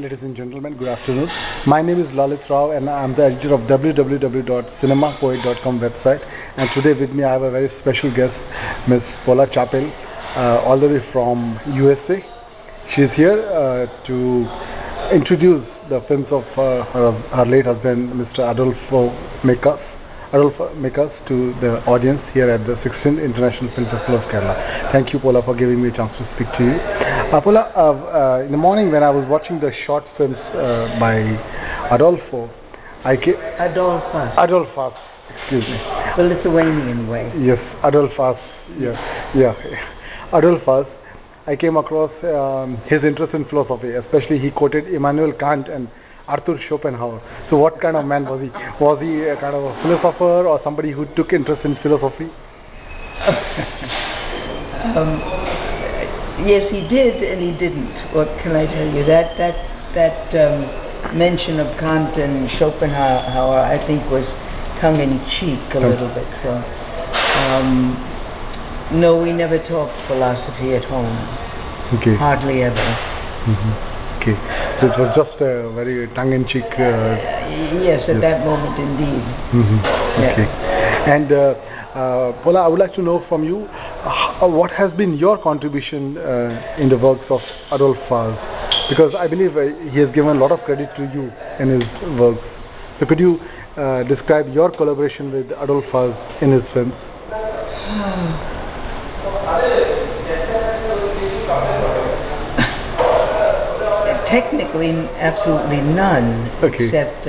ladies and gentlemen, good afternoon. My name is Lalit Rao and I am the editor of www.cinemapoet.com website, and today with me I have a very special guest, Miss Pola Chapelle, all the way from USA. She is here to introduce the films of her late husband, Mr. Adolfo Mekas, to the audience here at the 16th International Film Festival of Kerala. Thank you, Pola, for giving me a chance to speak to you. Pola, in the morning when I was watching the short films by Adolfo, Adolphus, excuse me. The Lithuanian way. Yes, Adolphus. Yeah. Adolphus. I came across his interest in philosophy. Especially, he quoted Immanuel Kant and Arthur Schopenhauer. So, what kind of man was he? Was he a kind of a philosopher or somebody who took interest in philosophy? Yes, he did, and he didn't. What can I tell you? That mention of Kant and Schopenhauer, I think, was tongue in cheek a little bit. So, no, we never talked philosophy at home. Okay. Hardly ever. Okay. So it was just a very tongue in cheek. Yes, at that moment, indeed. Okay. And Pola, I would like to know from you, what has been your contribution in the works of Adolphus? Because I believe he has given a lot of credit to you in his works. So could you describe your collaboration with Adolphus in his films? Technically, absolutely none. Okay. Except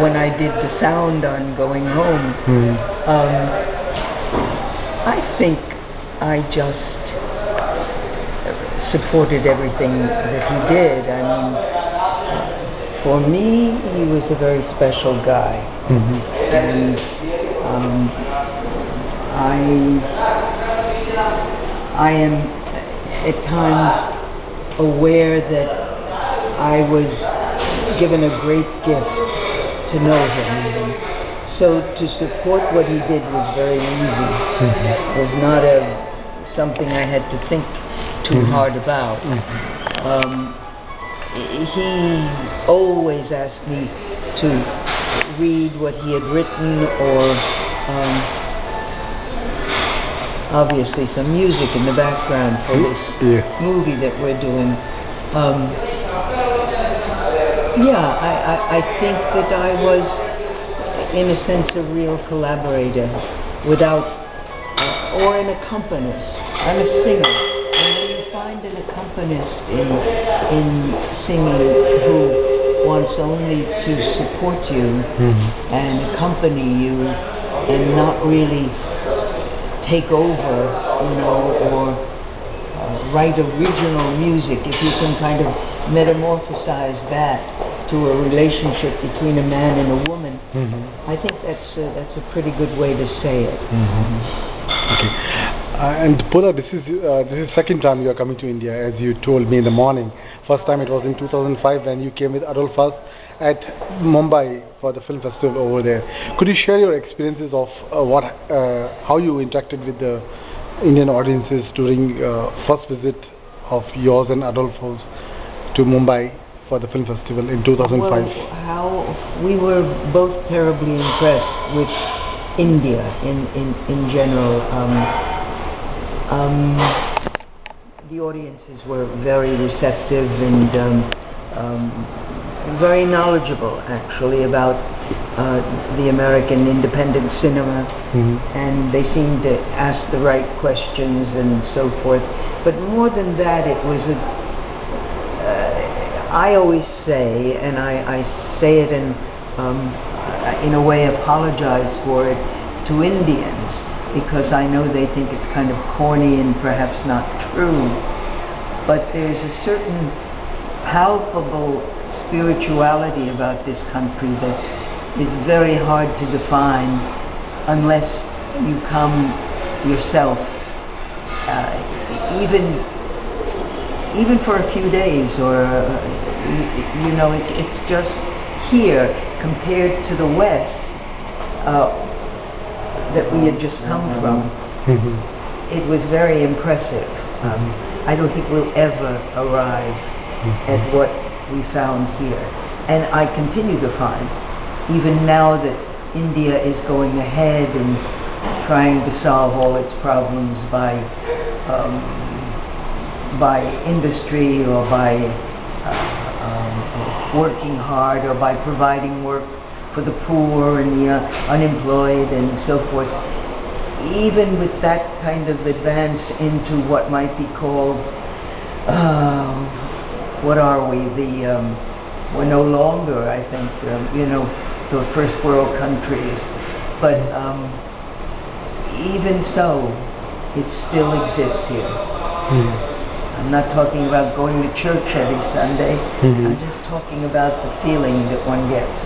when I did the sound on Going Home. I think I just supported everything that he did. I mean, for me, he was a very special guy. And I am at times aware that I was given a great gift to know him. So to support what he did was very easy. It was not something I had to think too hard about. He always asked me to read what he had written, or obviously some music in the background for this movie that we're doing. I think that I was, in a sense, a real collaborator, without, or an accompanist. I'm a singer, and when you find an accompanist in singing who wants only to support you and accompany you, and not really take over, or write original music, if you can kind of metamorphosize that to a relationship between a man and a woman, I think that's a pretty good way to say it. Okay. And Pola, this is second time you are coming to India, as you told me in the morning. First time it was in 2005 when you came with Adolphus at Mumbai for the film festival over there. Could you share your experiences of how you interacted with the Indian audiences during first visit of yours and Adolphus to Mumbai for the film festival in 2005? Well, how we were both terribly impressed with India in general. The audiences were very receptive and very knowledgeable, actually, about the American independent cinema, and they seemed to ask the right questions and so forth. But more than that, it was I always say, and I say it and in a way apologize for it to Indians, because I know they think it's kind of corny and perhaps not true, but there's a certain palpable spirituality about this country that is very hard to define unless you come yourself, even for a few days, or it's just here compared to the West that we had just come from. It was very impressive. I don't think we'll ever arrive at what we found here. And I continue to find, even now that India is going ahead and trying to solve all its problems by industry or by working hard or by providing work for the poor and the unemployed and so forth. Even with that kind of advance into what might be called, what are we? We're no longer, I think, the first world countries. But even so, it still exists here. I'm not talking about going to church every Sunday. I'm just talking about the feeling that one gets.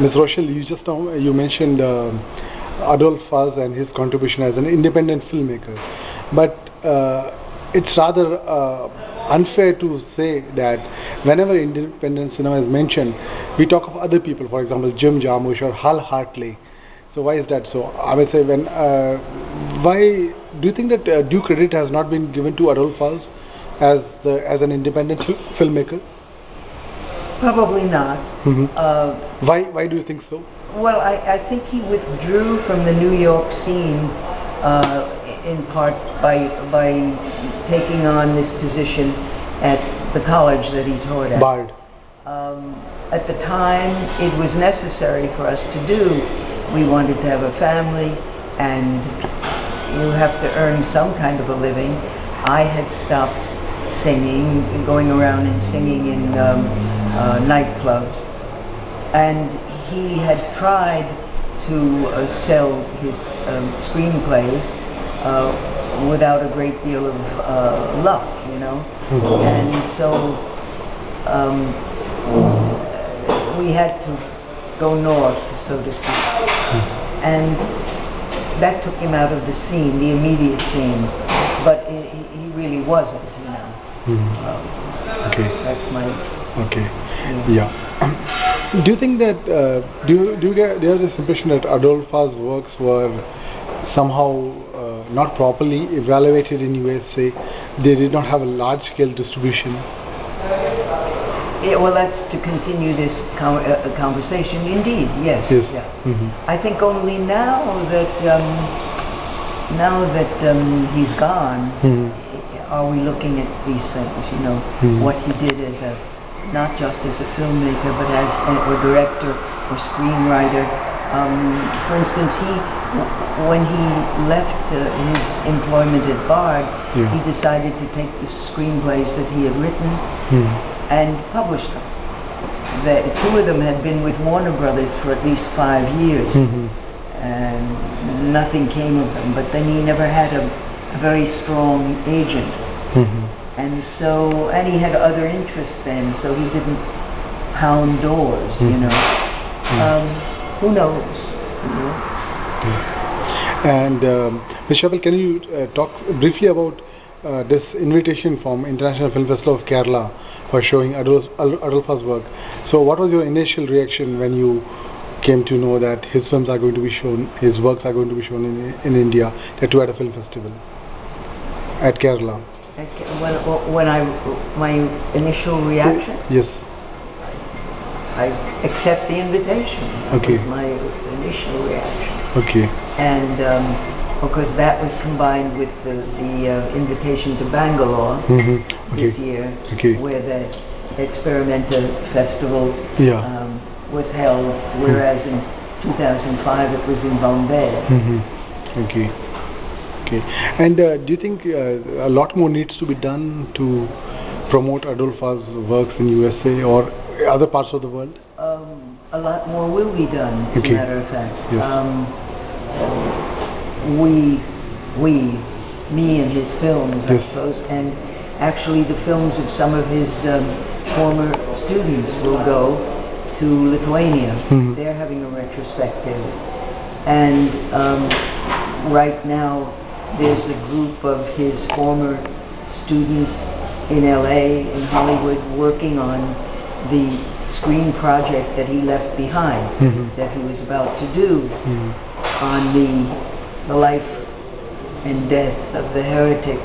Ms. Rochelle, you mentioned Adolf Faz and his contribution as an independent filmmaker, but it's rather unfair to say that whenever independent cinema is mentioned, we talk of other people, for example, Jim Jarmusch or Hal Hartley. So why is that so? I would say, why do you think that due credit has not been given to Adolf Faz as an independent filmmaker? Probably not. Why do you think so? Well, I think he withdrew from the New York scene in part by taking on this position at the college that he taught at. Bard. At the time, it was necessary for us to do. We wanted to have a family, and you have to earn some kind of a living. I had stopped singing, going around and singing in nightclubs, and he had tried to sell his screenplays without a great deal of luck, and so we had to go north, so to speak, and that took him out of the scene, the immediate scene, but he really wasn't, Okay. That's my... Okay. Yeah. Do you think that, do you get this impression that Adolf Faz's works were somehow not properly evaluated in USA? They did not have a large-scale distribution? Yeah, well, that's to continue this conversation. Indeed, yes. Yeah. I think only now that he's gone, are we looking at these things? What he did as not just as a filmmaker, but as a director or screenwriter. For instance, when he left his employment at Bard, he decided to take the screenplays that he had written and publish them. Two of them had been with Warner Brothers for at least 5 years, and nothing came of them. But then he never had a very strong agent, and he had other interests then, so he didn't pound doors, Who knows? And Ms. Chapelle, can you talk briefly about this invitation from International Film Festival of Kerala for showing Adolf Faz's work? So what was your initial reaction when you came to know that his films are going to be shown, his works are going to be shown in India, at a film festival at Kerala? My initial reaction? Yes. I accept the invitation. That was my initial reaction. Okay. And because that was combined with the invitation to Bangalore this year, where the Experimental Festival was held, whereas in 2005 it was in Bombay. Okay. And do you think a lot more needs to be done to promote Adolf Faz's works in USA or other parts of the world? A lot more will be done, as a matter of fact. Yes. Me and his films, I suppose, and actually the films of some of his former students will go to Lithuania. They're having a retrospective. And right now there's a group of his former students in LA, in Hollywood, working on the screen project that he left behind, that he was about to do on the life and death of the heretic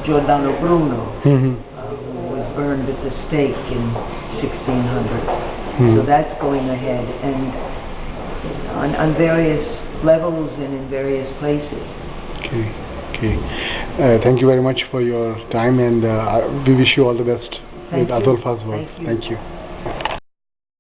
Giordano Bruno, who burned at the stake in 1600. So that's going ahead, and on various levels and in various places. Okay. Thank you very much for your time, and we wish you all the best with Adolfa's work. Thank you. Thank you.